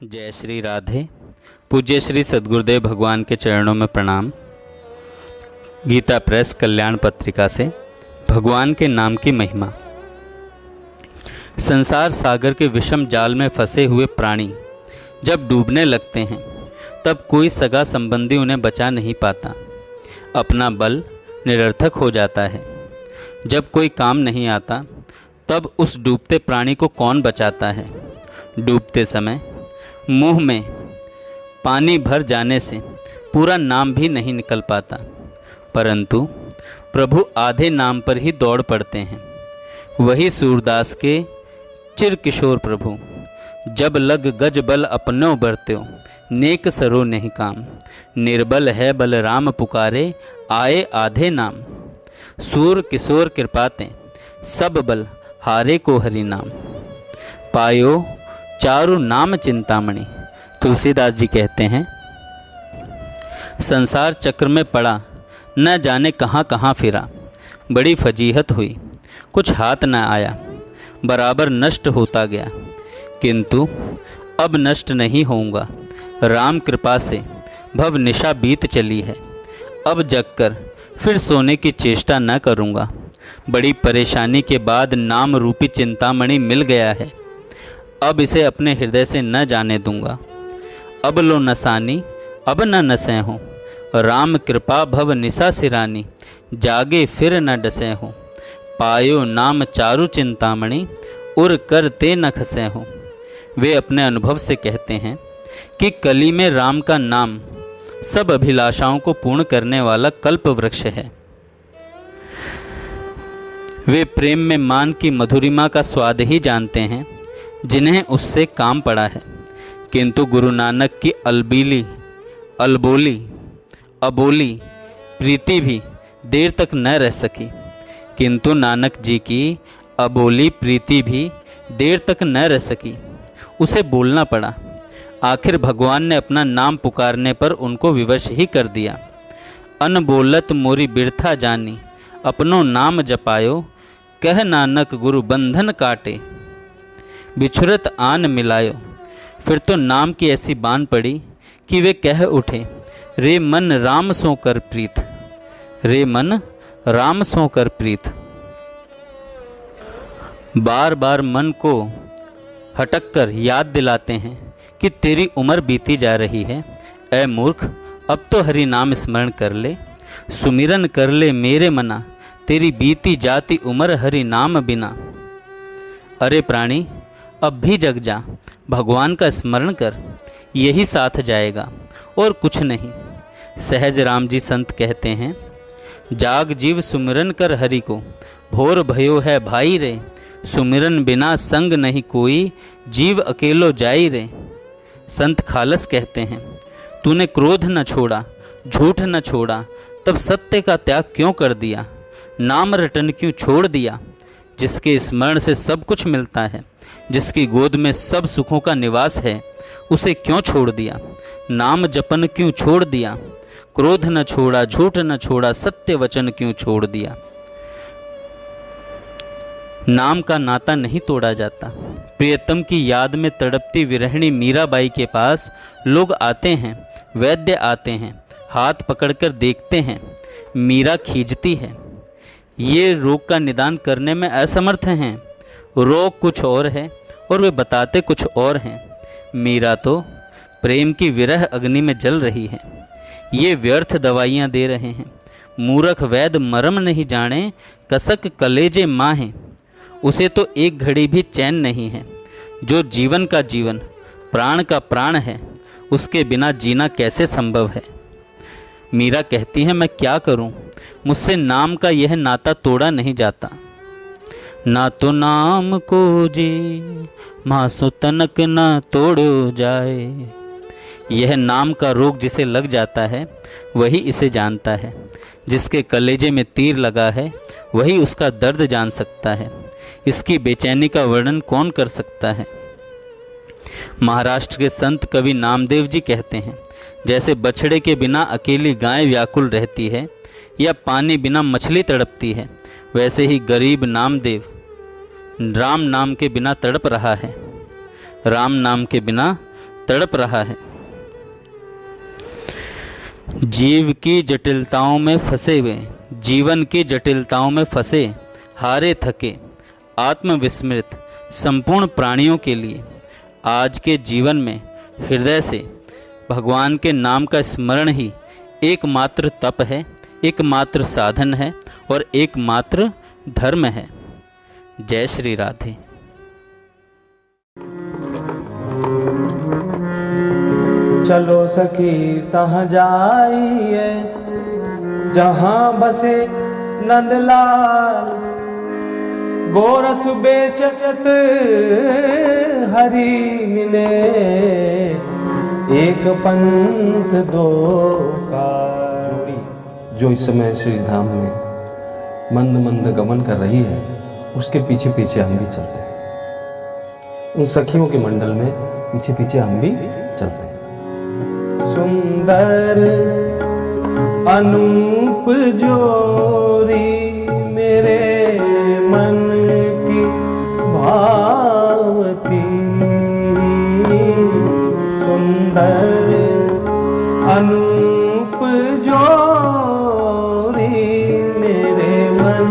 जय श्री राधे। पूज्य श्री सद्गुरुदेव भगवान के चरणों में प्रणाम। गीता प्रेस कल्याण पत्रिका से भगवान के नाम की महिमा। संसार सागर के विषम जाल में फंसे हुए प्राणी जब डूबने लगते हैं तब कोई सगा संबंधी उन्हें बचा नहीं पाता। अपना बल निरर्थक हो जाता है। जब कोई काम नहीं आता तब उस डूबते प्राणी को कौन बचाता है। डूबते समय मुंह में पानी भर जाने से पूरा नाम भी नहीं निकल पाता, परंतु प्रभु आधे नाम पर ही दौड़ पड़ते हैं। वही सूरदास के चिर किशोर प्रभु, जब लग गज बल अपनो बरत्यो, नेक सरो नहीं काम, निर्बल है बल राम पुकारे, आए आधे नाम, सूर किशोर कृपाते, सब बल हारे को हरि नाम, पायो चारु नाम चिंतामणि। तुलसीदास जी कहते हैं, संसार चक्र में पड़ा, न जाने कहाँ कहाँ फिरा, बड़ी फजीहत हुई, कुछ हाथ न आया, बराबर नष्ट होता गया, किंतु अब नष्ट नहीं होऊंगा। राम कृपा से भव निशा बीत चली है, अब जगकर फिर सोने की चेष्टा न करूँगा। बड़ी परेशानी के बाद नाम रूपी चिंतामणि मिल गया है, अब इसे अपने हृदय से न जाने दूंगा। अब लो नसानी अब न नसे हो, राम कृपा भव निशा सिरानी, जागे फिर न डसे हो, पायो नाम चारु चिंतामणि, उर कर ते न खसे हो। वे अपने अनुभव से कहते हैं कि कली में राम का नाम सब अभिलाषाओं को पूर्ण करने वाला कल्प वृक्ष है। वे प्रेम में मान की मधुरिमा का स्वाद ही जानते हैं जिन्हें उससे काम पड़ा है, किंतु गुरु नानक की अबोली प्रीति भी देर तक न रह सकी। किंतु नानक जी की अबोली प्रीति भी देर तक न रह सकी, उसे बोलना पड़ा। आखिर भगवान ने अपना नाम पुकारने पर उनको विवश ही कर दिया। अन बोलत मोरी बिरथा जानी, अपनो नाम जपायो, कह नानक गुरु बंधन काटे, बिछुरत आन मिलायो। फिर तो नाम की ऐसी बान पड़ी कि वे कह उठे, रे मन राम सो कर प्रीत, रे मन राम सो कर प्रीत। बार बार मन को हटक कर याद दिलाते हैं कि तेरी उम्र बीती जा रही है। ऐ मूर्ख, अब तो हरि नाम स्मरण कर ले, सुमिरन कर ले मेरे मना, तेरी बीती जाती उम्र हरि नाम बिना। अरे प्राणी, अब भी जग जा, भगवान का स्मरण कर, यही साथ जाएगा और कुछ नहीं। सहज राम जी संत कहते हैं, जाग जीव सुमिरन कर हरि को, भोर भयो है भाई रे, सुमिरन बिना संग नहीं कोई, जीव अकेलो जाई रे। संत खालस कहते हैं, तूने क्रोध न छोड़ा, झूठ न छोड़ा, तब सत्य का त्याग क्यों कर दिया, नाम रटन क्यों छोड़ दिया। जिसके स्मरण से सब कुछ मिलता है, जिसकी गोद में सब सुखों का निवास है, उसे क्यों छोड़ दिया, नाम जपन क्यों छोड़ दिया, क्रोध न छोड़ा, झूठ न छोड़ा, सत्य वचन क्यों छोड़ दिया। नाम का नाता नहीं तोड़ा जाता। प्रियतम की याद में तड़पती विरहिणी मीराबाई के पास लोग आते हैं, वैद्य आते हैं, हाथ पकड़कर देखते हैं, मीरा खींचती है। ये रोग का निदान करने में असमर्थ हैं। रोग कुछ और है और वे बताते कुछ और हैं। मीरा तो प्रेम की विरह अग्नि में जल रही है, ये व्यर्थ दवाइयाँ दे रहे हैं। मूर्ख वैद्य मरम नहीं जाने, कसक कलेजे माहें, उसे तो एक घड़ी भी चैन नहीं है। जो जीवन का जीवन, प्राण का प्राण है, उसके बिना जीना कैसे संभव है। मीरा कहती है, मैं क्या करूं, मुझसे नाम का यह नाता तोड़ा नहीं जाता। ना तो नाम को जी मासो तनक ना तोड़ो जाए। यह नाम का रोग जिसे लग जाता है वही इसे जानता है। जिसके कलेजे में तीर लगा है वही उसका दर्द जान सकता है। इसकी बेचैनी का वर्णन कौन कर सकता है। महाराष्ट्र के संत कवि नामदेव जी कहते हैं, जैसे बछड़े के बिना अकेली गाय व्याकुल रहती है या पानी बिना मछली तड़पती है, वैसे ही गरीब नामदेव राम नाम के बिना तड़प रहा है। राम नाम के बिना तड़प रहा है। जीव की जटिलताओं में फंसे हुए, जीवन की जटिलताओं में फंसे, हारे थके, आत्मविस्मृत संपूर्ण प्राणियों के लिए आज के जीवन में हृदय से भगवान के नाम का स्मरण ही एकमात्र तप है, एकमात्र साधन है और एकमात्र धर्म है। जय श्री राधे। चलो सखी तहाँ जाइए जहाँ बसे नंदलाल, गोरस बेचत हरि मिले, एक पंथ दो का। जो इस समय श्री धाम में मंद मंद गमन कर रही है, उसके पीछे पीछे हम भी चलते हैं। उन सखियों के मंडल में पीछे पीछे हम भी चलते हैं। सुंदर अनूप जोरी मेरे मन की भावती, सुंदर अनूप जोरी मेरे मन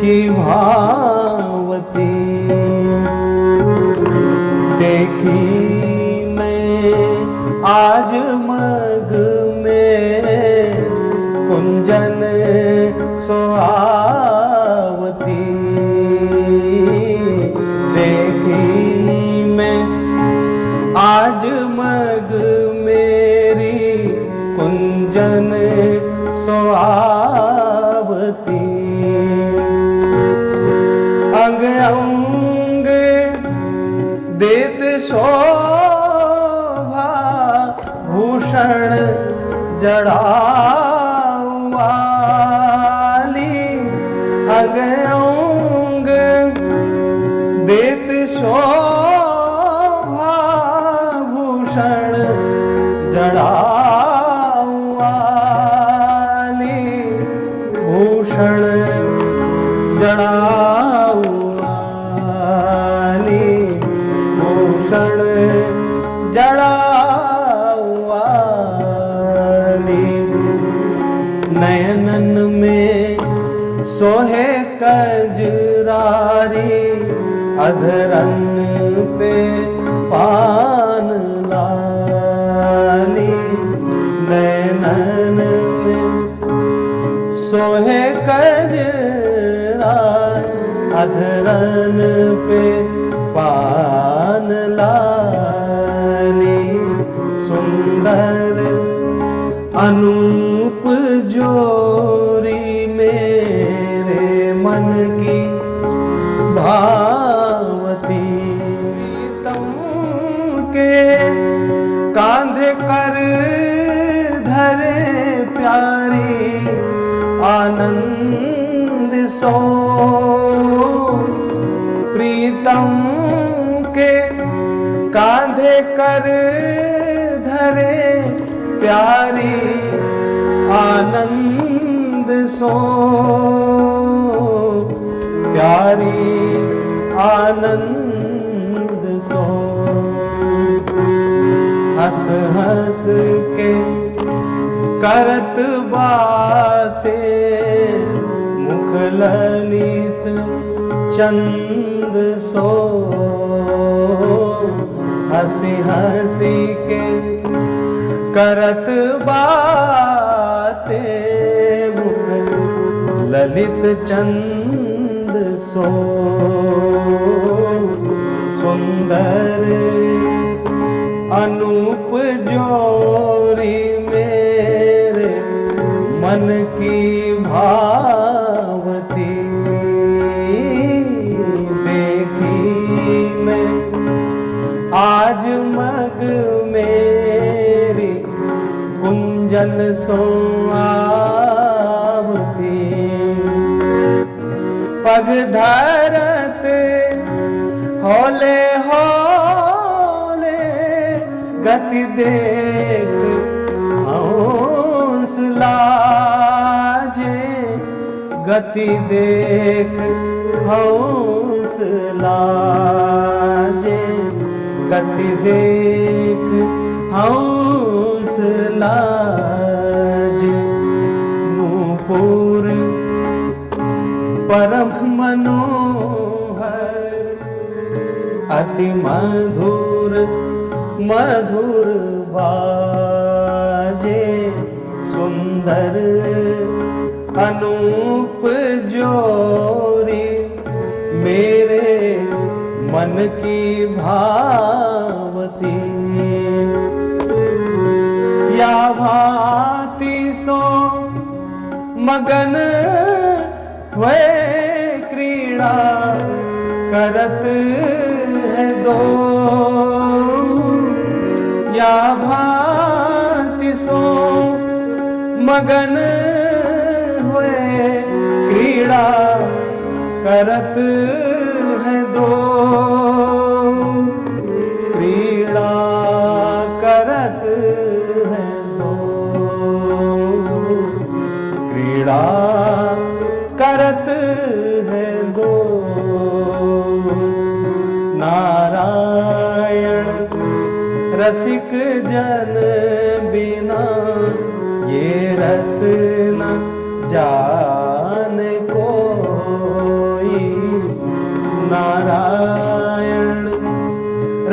की भावती। देखी आज मग में कुंजन सोहावती, देखी मैं आज मग मेरी कुंजन सोहावती। अंग अंग देत भूषण जड़ावाली, अंग अंग देत शोभा भूषण जड़ावाली, भूषण जड़ावाली, भूषण जड़ा नयनन में सोहे कजरारी, अधरन पे पान लाली। नयनन में सोहे कजरारी, अधरन पे पान लाली। सुंदर अनूप जोरी मेरे मन की भावती। प्रीतम के कांधे कर धरे प्यारी, आनंद सो प्रीतम के कांधे कर धरे प्यारी, आनंद सो प्यारी, आनंद सो। हंस हंस के करत बातें, मुख ललित चंद सो। हंसी हंसी के करत बातें, मुख ललित चंद सो। सुंदर अनूप जोरी मेरे मन की भावती। देखी मैं आज मग मेरी कुंजन सोआवती। पग धरत होले होले गति देख हौसला जे, गति देख हौसला जे। कति देख हौसलाज नूपुर परम मनोहर अति मधुर मधुर बाजे सुंदर अनूप जोरी मेरे मन की भावती या भांति सो मगन वे क्रीड़ा करत है दो या भांति सो मगन हुए क्रीड़ा करत है दो क्रीड़ा करत है दो क्रीड़ा करत है दो नारायण रसिक जन बिना ये रस न जाने कोई नारायण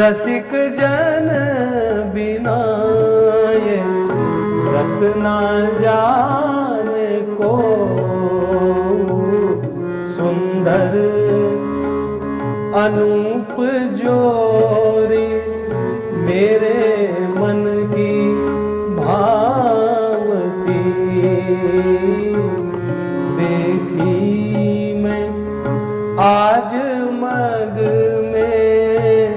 रसिक जन बिना ये रस न जाने को सुंदर अनूप जोरी मेरे मन की भावती देखी मैं आज मग में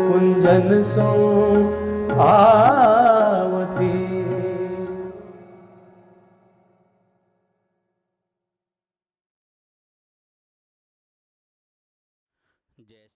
कुंजन सो आवती। जय